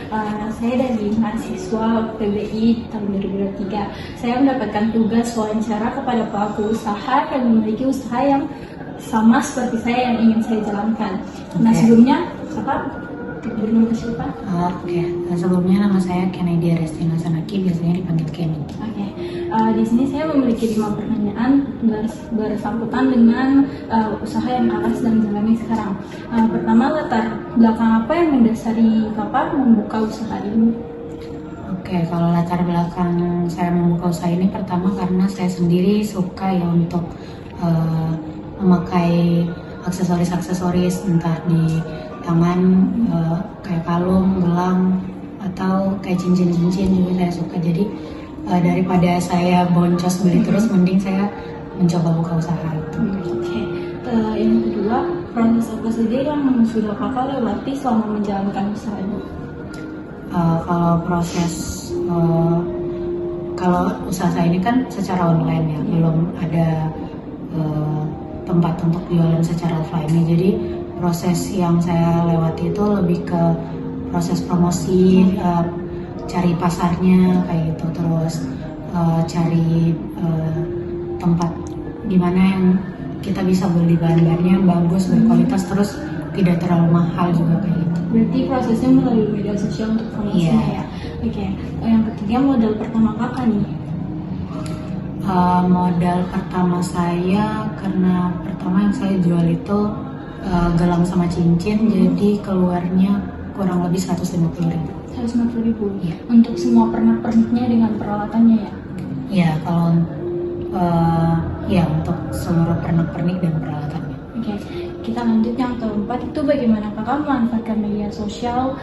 Saya dari mahasiswa PBI tahun 2023. Saya mendapatkan tugas wawancara kepada pelaku usaha yang memiliki usaha yang sama seperti saya yang ingin saya jalankan. Nah, sebelumnya Kakak bernama siapa? Oke. Sebelumnya nama saya Kennedy Restina Sanaki, biasanya dipanggil Kenny. Oke. Di sini saya memiliki 5 pertanyaan bersangkutan dengan usaha yang Kakak sedang jalani sekarang. Pertama, latar belakang apa yang mendasari Kakak membuka usaha ini? Oke, kalau latar belakang saya membuka usaha ini, pertama karena saya sendiri suka ya untuk memakai aksesoris-aksesoris, entah di tangan kayak kalung, gelang, atau kayak cincin-cincin juga saya suka. Jadi daripada saya boncos beli terus, mending saya mencoba buka usaha itu. Oke. Yang kedua, proses apa saja yang sudah Kakak lewati selama menjalankan usaha ini? Kalau proses kalau usaha saya ini kan secara online ya, belum ada tempat untuk jualan secara offline. Jadi proses yang saya lewati itu lebih ke proses promosi, cari pasarnya kayak gitu, terus cari tempat di mana yang kita bisa beli bahan-bahannya yang bagus, berkualitas, terus tidak terlalu mahal juga kayak gitu. Berarti prosesnya melalui media sosial untuk promosinya ya? Oke. Yang ketiga, modal pertama Kakak nih? Modal pertama saya, karena pertama yang saya jual itu gelang sama cincin, jadi keluarnya kurang lebih 150.000. 150.000? Iya. Untuk semua pernak-perniknya dengan peralatannya ya? Ya, kalau ya untuk seluruh pernak-pernik dan peralatannya. Oke, kita lanjut yang keempat, itu bagaimana Kakak memanfaatkan media sosial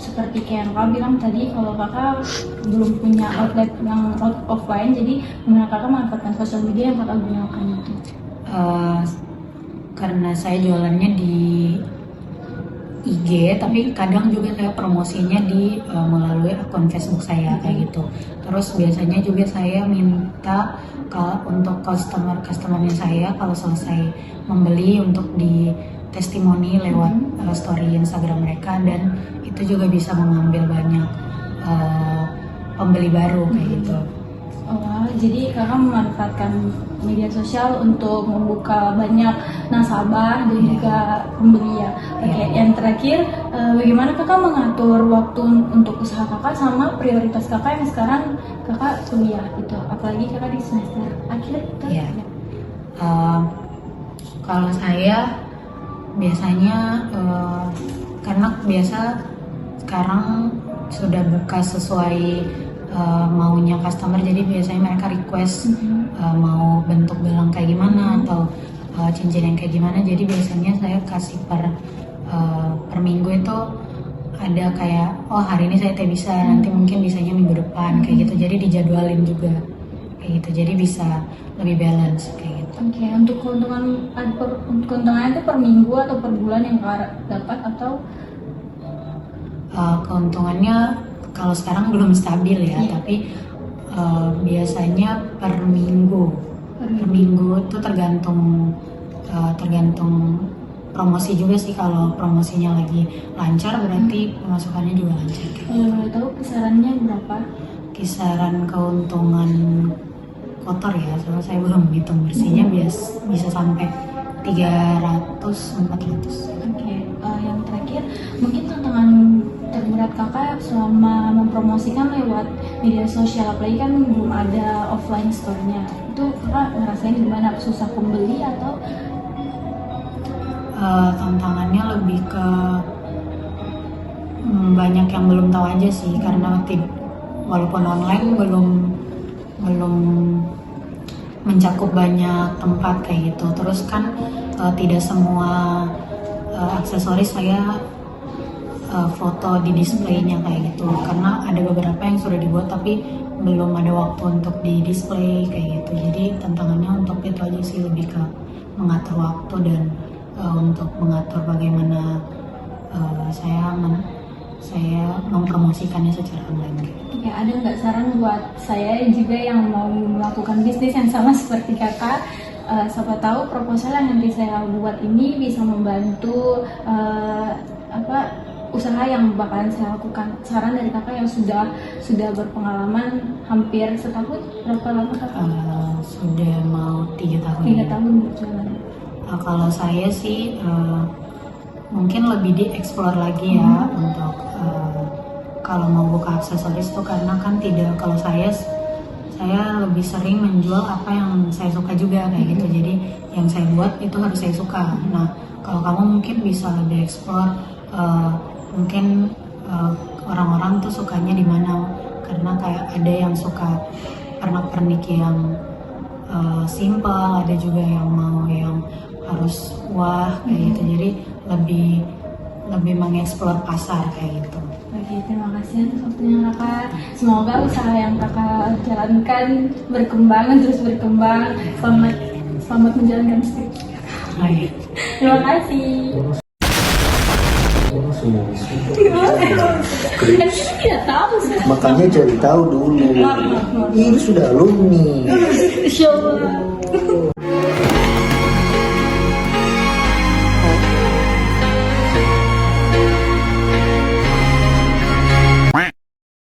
seperti kayak yang Kakak bilang tadi, kalau Kakak belum punya outlet yang offline, jadi gimana Kakak memanfaatkan sosial media yang Kakak gunakan itu? Karena saya jualannya di IG, tapi kadang juga saya promosinya di melalui akun Facebook saya kayak gitu. Terus biasanya juga saya minta untuk customernya saya kalau selesai membeli untuk di testimoni lewat story Instagram mereka, dan itu juga bisa mengambil banyak pembeli baru kayak gitu. Oh, jadi Kakak memanfaatkan media sosial untuk membuka banyak nasabah dan juga pembeli ya. Oke, yang terakhir, bagaimana Kakak mengatur waktu untuk usaha Kakak sama prioritas Kakak yang sekarang Kakak kuliah gitu, apalagi Kakak di semester akhir gitu? Iya. Kalau saya biasanya karena biasa sekarang sudah buka sesuai maunya customer, jadi biasanya mereka request mau bentuk gelang kayak gimana atau cincin yang kayak gimana. Jadi biasanya saya kasih per minggu itu ada kayak, oh hari ini saya bisa, nanti mungkin bisanya minggu depan kayak gitu. Jadi dijadwalin juga kayak gitu, jadi bisa lebih balance kayak gitu. Oke, untuk keuntungannya itu per minggu atau per bulan yang Kakak dapat atau? Keuntungannya kalau sekarang belum stabil ya, tapi biasanya per minggu itu tergantung promosi juga sih. Kalau promosinya lagi lancar berarti pemasukannya juga lancar. Kalau boleh tahu kisarannya berapa? Kisaran keuntungan kotor ya, soalnya saya belum hitung bersihnya, bisa sampai 300-400. Oke, yang terakhir, mungkin tantangan terberat Kakak selama mempromosikan lewat media sosial, apalagi kan belum ada offline store-nya, itu Kakak ngerasain gimana? Susah pembeli atau? Tantangannya lebih ke banyak yang belum tahu aja sih, karena walaupun online belum mencakup banyak tempat kayak gitu. Terus kan tidak semua aksesoris saya foto di displaynya kayak gitu, karena ada beberapa yang sudah dibuat tapi belum ada waktu untuk di display kayak gitu. Jadi tantangannya untuk itu aja sih, lebih ke mengatur waktu dan untuk mengatur bagaimana saya mempromosikannya secara online. Ya, ada nggak saran buat saya juga yang mau melakukan bisnis yang sama seperti Kakak? Siapa tahu proposal yang nanti saya buat ini bisa membantu usaha yang bakalan saya lakukan. Saran dari kakak yang sudah berpengalaman hampir setahun, berapa lama kakak? Sudah mau 3 tahun. 3 tahun berjalan. Kalau saya sih mungkin lebih dieksplor lagi ya untuk kalau mau buka aksesoris tuh, karena kan tidak, kalau saya lebih sering menjual apa yang saya suka juga kayak gitu. Jadi yang saya buat itu harus saya suka. Nah, kalau kamu mungkin bisa lebih eksplor mungkin orang-orang tuh sukanya di mana, karena kayak ada yang suka pernak-pernik yang simple, ada juga yang mau yang harus wah kayak gitu. Jadi lebih mengeksplor pasar kayak gitu. Oke, terima kasih atas waktunya kakak. Semoga usaha yang kakak jalankan berkembang, terus berkembang. Selamat menjalankan skrip. Baik. Terima kasih. Kan kita tidak tahu sih. Makanya cari tahu dulu. Maaf. Ini sudah alumni. Insya Allah.